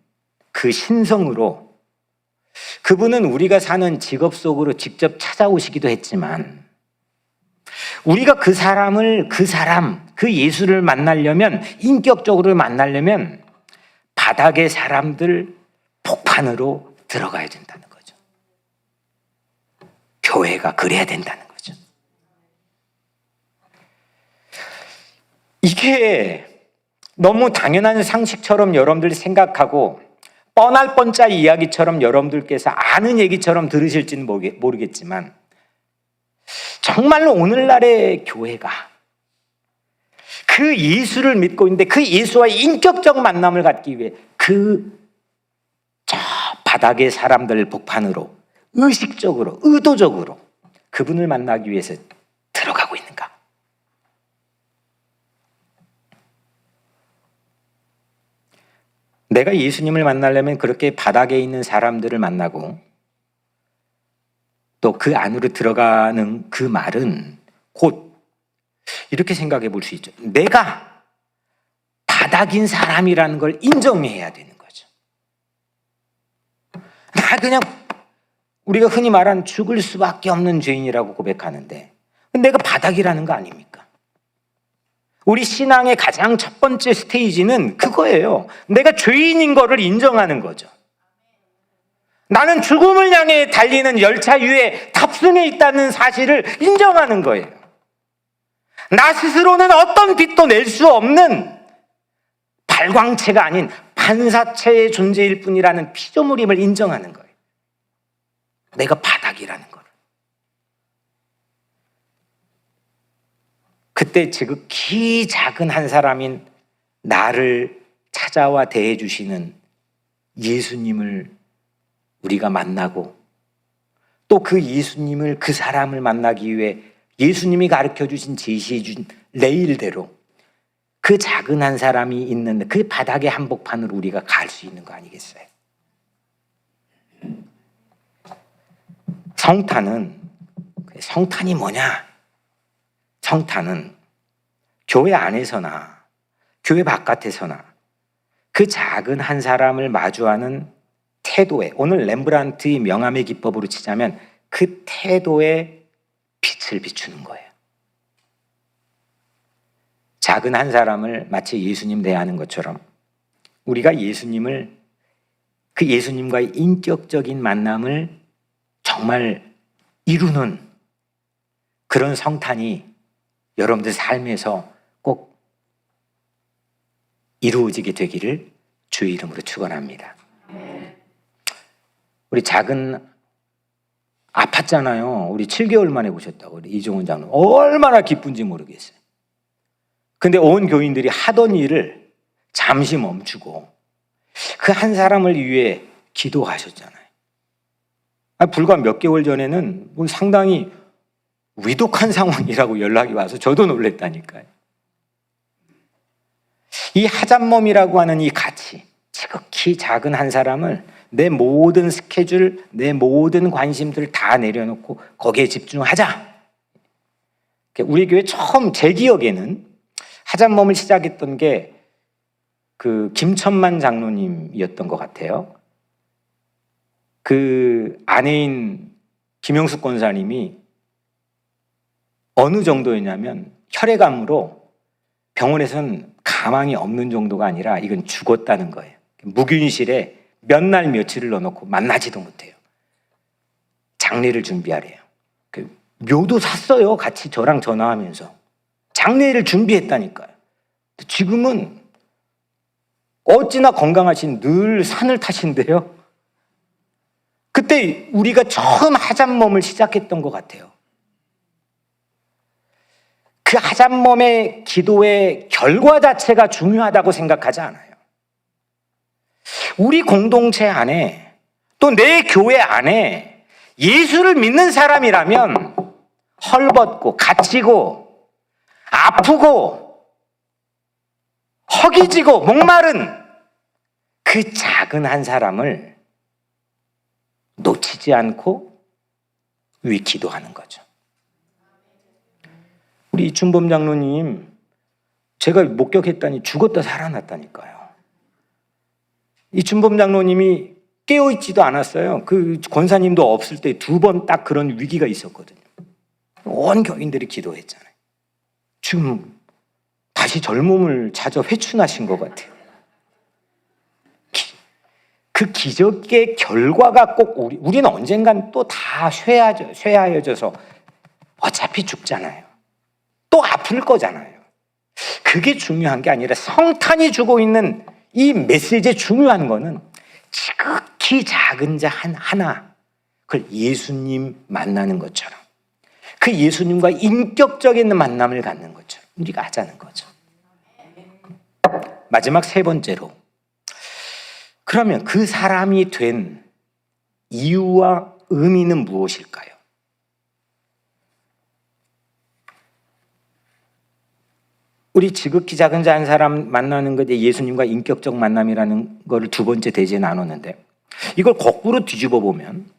Speaker 1: 그 신성으로 그분은 우리가 사는 직업 속으로 직접 찾아오시기도 했지만 우리가 그 예수를 만나려면, 인격적으로 만나려면 바닥의 사람들 복판으로 들어가야 된다는 거죠. 교회가 그래야 된다는 거죠. 이게 너무 당연한 상식처럼 여러분들이 생각하고 뻔할 뻔짜 이야기처럼 여러분들께서 아는 얘기처럼 들으실지는 모르겠지만 정말로 오늘날의 교회가 그 예수를 믿고 있는데 그 예수와의 인격적 만남을 갖기 위해 저 바닥의 사람들 복판으로 의식적으로, 의도적으로 그분을 만나기 위해서 들어가고 있는가? 내가 예수님을 만나려면 그렇게 바닥에 있는 사람들을 만나고 또 그 안으로 들어가는 그 말은 곧 이렇게 생각해 볼 수 있죠. 내가 바닥인 사람이라는 걸 인정해야 되는 거죠. 나 그냥 우리가 흔히 말한 죽을 수밖에 없는 죄인이라고 고백하는데 내가 바닥이라는 거 아닙니까? 우리 신앙의 가장 첫 번째 스테이지는 그거예요. 내가 죄인인 거를 인정하는 거죠. 나는 죽음을 향해 달리는 열차 위에 탑승해 있다는 사실을 인정하는 거예요. 나 스스로는 어떤 빛도 낼 수 없는 발광체가 아닌 반사체의 존재일 뿐이라는 피조물임을 인정하는 거예요. 내가 바닥이라는 거를. 그때 지극히 작은 한 사람인 나를 찾아와 대해 주시는 예수님을 우리가 만나고 또 그 예수님을, 그 사람을 만나기 위해 예수님이 가르쳐 주신, 제시해 준 레일대로 그 작은 한 사람이 있는 그 바닥의 한복판으로 우리가 갈 수 있는 거 아니겠어요? 성탄이 뭐냐? 성탄은 교회 안에서나 교회 바깥에서나 그 작은 한 사람을 마주하는 태도에, 오늘 렘브란트의 명암의 기법으로 치자면 그 태도에 빛을 비추는 거예요. 작은 한 사람을 마치 예수님 대하는 것처럼 우리가 예수님을, 그 예수님과의 인격적인 만남을 정말 이루는 그런 성탄이 여러분들 삶에서 꼭 이루어지게 되기를 주의 이름으로 축원합니다. 우리 작은 아팠잖아요. 우리 7개월 만에 오셨다고 우리 이종훈 장로님. 얼마나 기쁜지 모르겠어요. 근데 온 교인들이 하던 일을 잠시 멈추고 그 한 사람을 위해 기도하셨잖아요. 불과 몇 개월 전에는 뭐 상당히 위독한 상황이라고 연락이 와서 저도 놀랬다니까요. 이 하잣몸이라고 하는 이 가치, 지극히 작은 한 사람을 내 모든 스케줄, 내 모든 관심들을 다 내려놓고 거기에 집중하자. 우리 교회 처음 제 기억에는 하잣몸을 시작했던 게 그 김천만 장로님이었던 것 같아요. 그 아내인 김영숙 권사님이 어느 정도였냐면 혈액암으로 병원에서는 가망이 없는 정도가 아니라 이건 죽었다는 거예요. 무균실에 몇 날 며칠을 넣어놓고 만나지도 못해요. 장례를 준비하래요. 묘도 샀어요. 같이 저랑 전화하면서. 장례를 준비했다니까요. 지금은 어찌나 건강하신, 늘 산을 타신대요. 그때 우리가 처음 하잣몸을 시작했던 것 같아요. 그 하잣몸의 기도의 결과 자체가 중요하다고 생각하지 않아요. 우리 공동체 안에 또 내 교회 안에 예수를 믿는 사람이라면 헐벗고 갇히고 아프고 허기지고 목마른 그 작은 한 사람을 놓치지 않고 위 기도하는 거죠. 우리 이춘범 장로님, 제가 목격했다니 죽었다 살아났다니까요. 이춘범 장로님이 깨어있지도 않았어요. 그 권사님도 없을 때 2번 딱 그런 위기가 있었거든요. 온 교인들이 기도했잖아요. 지금 다시 젊음을 찾아 회춘하신 것 같아요. 그 기적의 결과가 꼭 우리는 언젠간 또 다 쇠하여져서 어차피 죽잖아요. 또 아플 거잖아요. 그게 중요한 게 아니라 성탄이 주고 있는 이 메시지의 중요한 거는 지극히 작은 자 하나, 그걸 예수님 만나는 것처럼, 그 예수님과 인격적인 만남을 갖는 것처럼 우리가 하자는 거죠. 마지막 3번째로, 그러면 그 사람이 된 이유와 의미는 무엇일까요? 우리 지극히 작은 자 한 사람 만나는 것에 예수님과 인격적 만남이라는 것을 2번째 대지에 나눴는데, 이걸 거꾸로 뒤집어 보면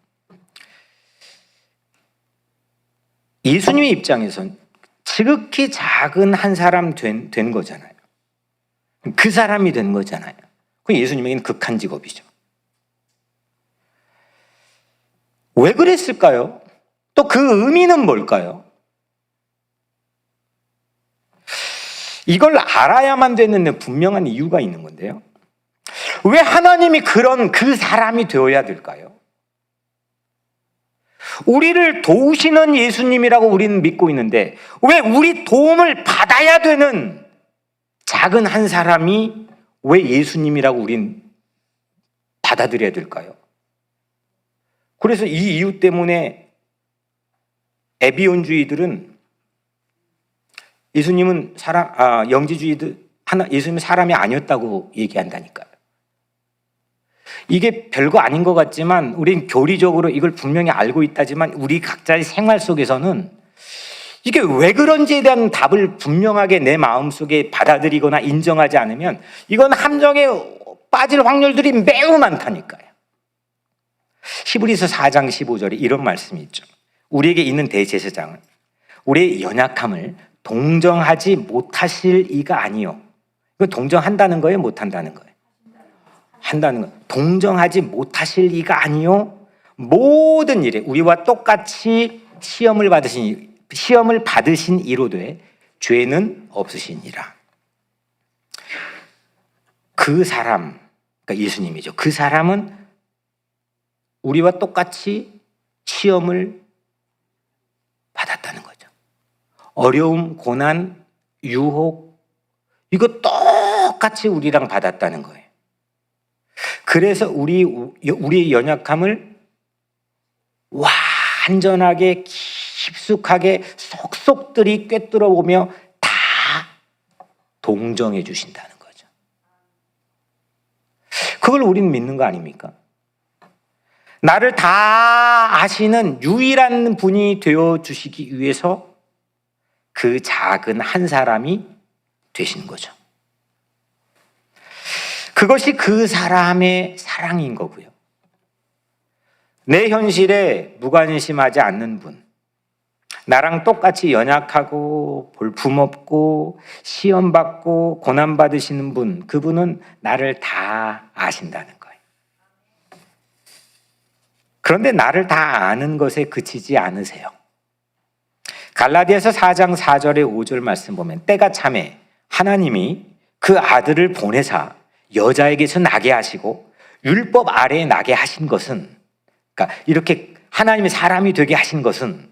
Speaker 1: 예수님의 입장에선 지극히 작은 한 사람 된 거잖아요. 그 사람이 된 거잖아요. 그 예수님에게는 극한 직업이죠. 왜 그랬을까요? 또 그 의미는 뭘까요? 이걸 알아야만 되는 분명한 이유가 있는 건데요. 왜 하나님이 그런 그 사람이 되어야 될까요? 우리를 도우시는 예수님이라고 우리는 믿고 있는데 왜 우리 도움을 받아야 되는 작은 한 사람이 왜 예수님이라고 우린 받아들여야 될까요? 그래서 이 이유 때문에 에비온주의들은 예수님은 예수님은 사람이 아니었다고 얘기한다니까요. 이게 별거 아닌 것 같지만 우린 교리적으로 이걸 분명히 알고 있다지만 우리 각자의 생활 속에서는 이게 왜 그런지에 대한 답을 분명하게 내 마음속에 받아들이거나 인정하지 않으면 이건 함정에 빠질 확률들이 매우 많다니까요. 히브리서 4장 15절에 이런 말씀이 있죠. 우리에게 있는 대제사장은 우리의 연약함을 동정하지 못하실 이가 아니요. 이건 동정한다는 거예요? 못한다는 거예요? 한다는 거. 동정하지 못하실 이가 아니요. 모든 일에 우리와 똑같이 시험을 받으신 이로되 죄는 없으시니라. 그 사람, 그러니까 예수님이죠. 그 사람은 우리와 똑같이 시험을 받았다는 거죠. 어려움, 고난, 유혹, 이거 똑같이 우리랑 받았다는 거예요. 그래서 우리의 연약함을 완전하게 깊숙하게 속속들이 꿰뚫어 보며 다 동정해 주신다는 거죠. 그걸 우리는 믿는 거 아닙니까? 나를 다 아시는 유일한 분이 되어 주시기 위해서 그 작은 한 사람이 되신 거죠. 그것이 그 사람의 사랑인 거고요. 내 현실에 무관심하지 않는 분, 나랑 똑같이 연약하고 볼품없고 시험받고 고난받으시는 분, 그분은 나를 다 아신다는 거예요. 그런데 나를 다 아는 것에 그치지 않으세요. 갈라디아서 4장 4절에 5절 말씀 보면 때가 참에 하나님이 그 아들을 보내사 여자에게서 나게 하시고 율법 아래에 나게 하신 것은, 그러니까 이렇게 하나님이 사람이 되게 하신 것은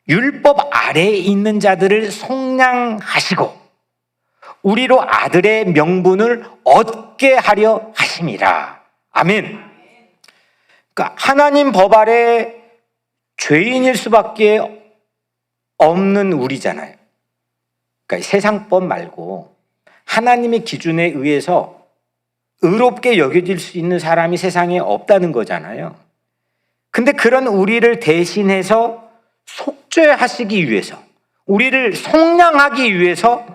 Speaker 1: 율법 아래에 있는 자들을 속량하시고 우리로 아들의 명분을 얻게 하려 하심이라. 아멘. 그러니까 하나님 법 아래 죄인일 수밖에 없는 우리잖아요. 그러니까 세상법 말고 하나님의 기준에 의해서 의롭게 여겨질 수 있는 사람이 세상에 없다는 거잖아요. 근데 그런 우리를 대신해서 속죄하시기 위해서, 우리를 속량하기 위해서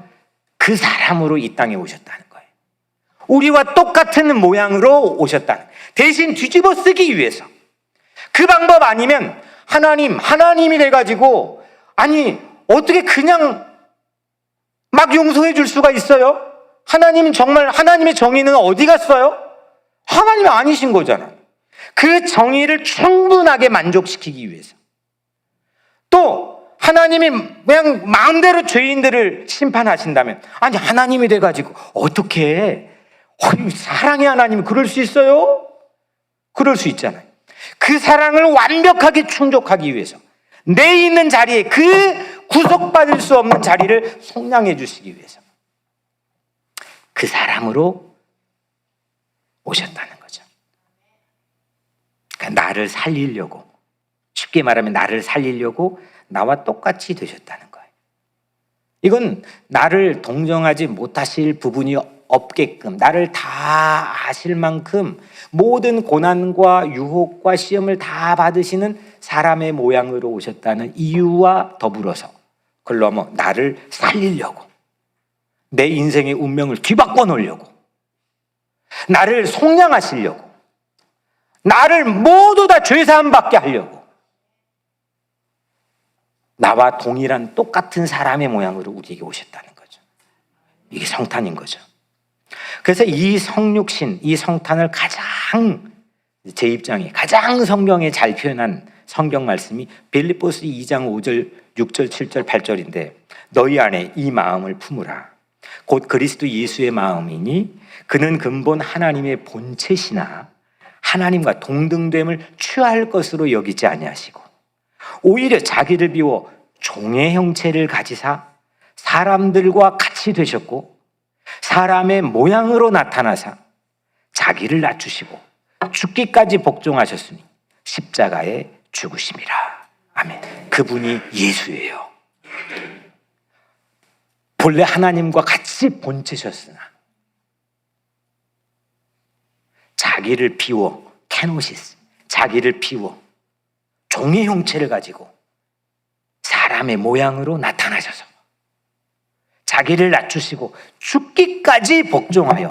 Speaker 1: 그 사람으로 이 땅에 오셨다는 거예요. 우리와 똑같은 모양으로 오셨다는, 대신 뒤집어 쓰기 위해서. 그 방법 아니면 하나님이 돼가지고, 아니 어떻게 그냥 막 용서해 줄 수가 있어요? 하나님의 정의는 어디 갔어요? 하나님이 아니신 거잖아요. 그 정의를 충분하게 만족시키기 위해서. 또 하나님이 그냥 마음대로 죄인들을 심판하신다면, 아니 하나님이 돼가지고 어떻게 사랑의 하나님이 그럴 수 있어요? 그럴 수 있잖아요. 그 사랑을 완벽하게 충족하기 위해서 내 있는 자리에 그 구속받을 수 없는 자리를 속량해 주시기 위해서 그 사람으로 오셨다는 거죠. 그러니까 나를 살리려고, 쉽게 말하면 나를 살리려고 나와 똑같이 되셨다는 거예요. 이건 나를 동정하지 못하실 부분이 없게끔, 나를 다 아실 만큼 모든 고난과 유혹과 시험을 다 받으시는 사람의 모양으로 오셨다는 이유와 더불어서 그걸 넘어 나를 살리려고, 내 인생의 운명을 뒤바꿔 놓으려고, 나를 속량하시려고, 나를 모두 다 죄사함 받게 하려고 나와 동일한 똑같은 사람의 모양으로 우리에게 오셨다는 거죠. 이게 성탄인 거죠. 그래서 이 성육신, 이 성탄을 가장 제 입장에 가장 성경에 잘 표현한 성경 말씀이 빌립보서 2장 5절, 6절, 7절, 8절인데 너희 안에 이 마음을 품으라. 곧 그리스도 예수의 마음이니 그는 근본 하나님의 본체시나 하나님과 동등됨을 취할 것으로 여기지 아니하시고 오히려 자기를 비워 종의 형체를 가지사 사람들과 같이 되셨고 사람의 모양으로 나타나사 자기를 낮추시고 죽기까지 복종하셨으니 십자가에 죽으심이라. 아멘. 그분이 예수예요. 본래 하나님과 같이 본체셨으나 자기를 비워 케노시스, 자기를 비워 종의 형체를 가지고 사람의 모양으로 나타나셔서 자기를 낮추시고 죽기까지 복종하여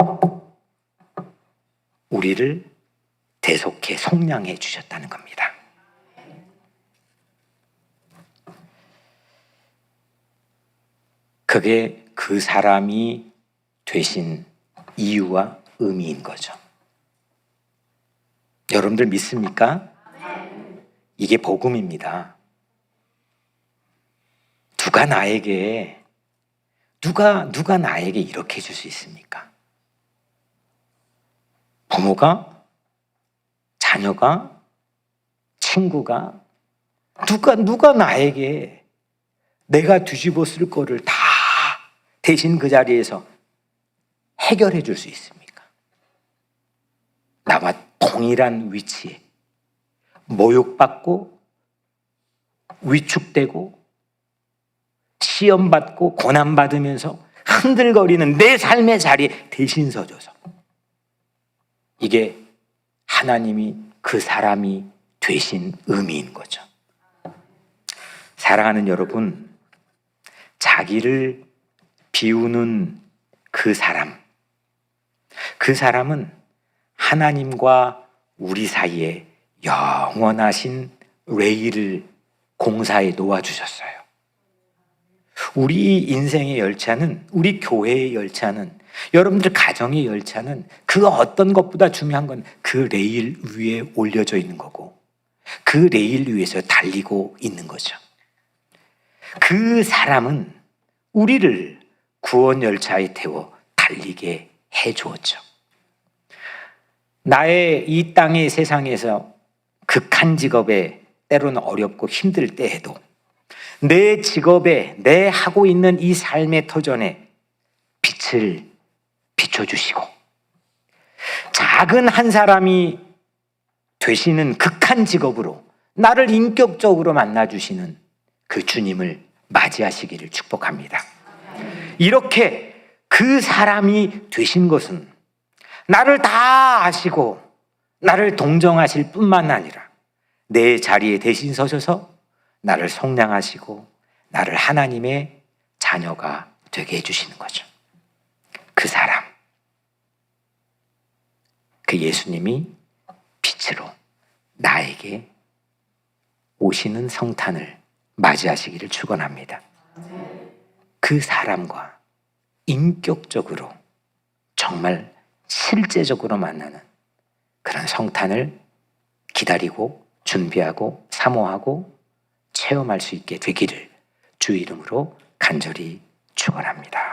Speaker 1: 우리를 대속해 속량해 주셨다는 겁니다. 그게 그 사람이 되신 이유와 의미인 거죠. 여러분들 믿습니까? 이게 복음입니다. 누가 나에게 이렇게 해줄 수 있습니까? 부모가, 자녀가, 친구가, 누가 나에게 내가 뒤집어 쓸 거를 다 대신 그 자리에서 해결해 줄 수 있습니까? 나와 동일한 위치에 모욕받고 위축되고 시험받고 고난받으면서 흔들거리는 내 삶의 자리에 대신 서줘서 이게 하나님이 그 사람이 되신 의미인 거죠. 사랑하는 여러분, 자기를 비우는 그 사람은 하나님과 우리 사이에 영원하신 레일을 공사에 놓아주셨어요. 우리 인생의 열차는, 우리 교회의 열차는, 여러분들 가정의 열차는 그 어떤 것보다 중요한 건 그 레일 위에 올려져 있는 거고 그 레일 위에서 달리고 있는 거죠. 그 사람은 우리를 구원 열차에 태워 달리게 해주었죠. 나의 이 땅의 세상에서 극한 직업에 때로는 어렵고 힘들 때에도 내 직업에 내 하고 있는 이 삶의 터전에 빛을 비춰주시고 작은 한 사람이 되시는 극한 직업으로 나를 인격적으로 만나주시는 그 주님을 맞이하시기를 축복합니다. 이렇게 그 사람이 되신 것은 나를 다 아시고 나를 동정하실 뿐만 아니라 내 자리에 대신 서셔서 나를 속량하시고 나를 하나님의 자녀가 되게 해주시는 거죠. 그 사람, 그 예수님이 빛으로 나에게 오시는 성탄을 맞이하시기를 축원합니다. 그 사람과 인격적으로 정말 실제적으로 만나는 그런 성탄을 기다리고 준비하고 사모하고 체험할 수 있게 되기를 주 이름으로 간절히 축원합니다.